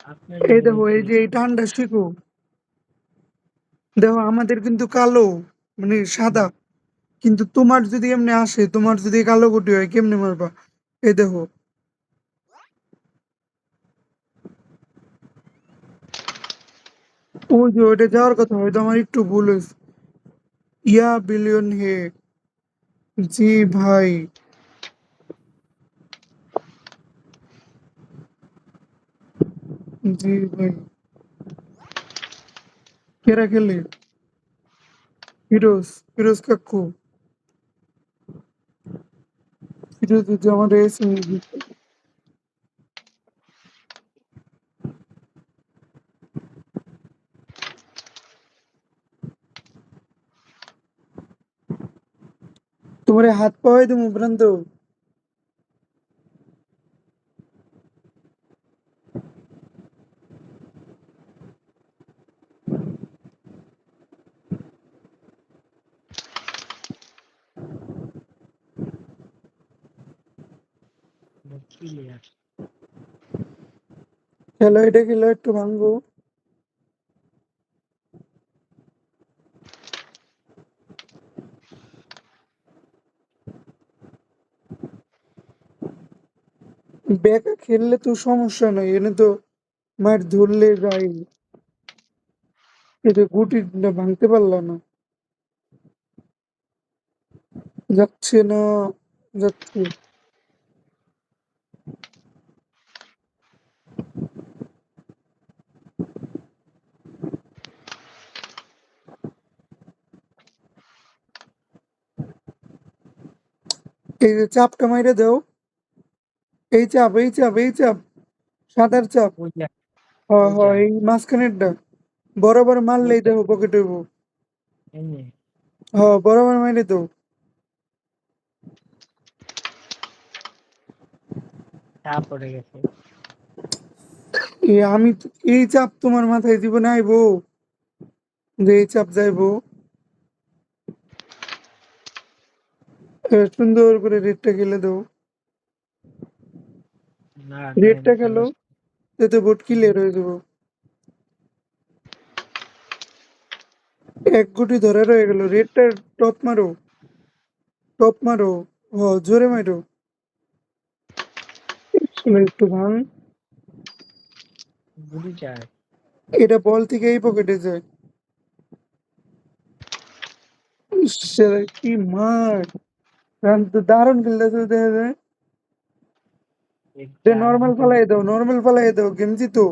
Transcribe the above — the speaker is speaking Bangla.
আপনার এই লেভেলে দেখো এই কি যে এই টানটা শিখো। দেখো আমাদের কিন্তু কালো মানে সাদা, কিন্তু তোমার যদি এমনি আসে, তোমার যদি কালো গুটি হয় কেমনে মারবা? এই দেখো ওই যে ওইটা যাওয়ার কথা, হয়তো আমার একটু ভুল হয়েছে। ইয়া বিলিয়ন হে। জি ভাই। জি ভাই। কেরা খেলে? ফিরোজ, ফিরোজ কাকু। ফিরোজ যে আমার এসে তোমার হাত পাওয়াই দেবো প্রান্ত। ক্লিয়ার? খেলো এটা, খেলো একটু ভাঙ্গো। বেকা খেললে তো সমস্যা নাই, এনে তো মার ধরলে যাই। এটা গুটিটা ভাঙতে পারলা না। যাচ্ছে না, যাচ্ছে। এই যে চাপটা মাইরে দাও। এই চাপ, এই চাপ, এই চাপ, সাদার চাপ। ওইটা হ হ, ওইটা এই মাঝখানেরটা বরাবর মারলেই দেখো পকেট হইব। এমনি হ, বরাবর মাইরে দাও। চাপ পড়ে গেছে। আমি এই চাপ তোমার মাথায় জীবনে আইবো? যে এই চাপ যাইবো? সুন্দর করে রেডটা খেলে দাও। না রেডটা খেলো, খেলা এতে বোর্ড ক্লিয়ার হয়ে যাবো। এক গুটি ধরে রয়ে গেল। রেডটা টপ মারো, টপ মারো। হ, জোরে মারো। একটু ভাঙ। গুলি চায়। এটা বল থেকে এই পকেটে যায়। ইস, কি মার! রান তো দারুণ খেলতেছে দেখা যায়। একটা নর্মাল দুটো ফালাই দাও, নর্মাল ফালাই দাও, গেম জিতো।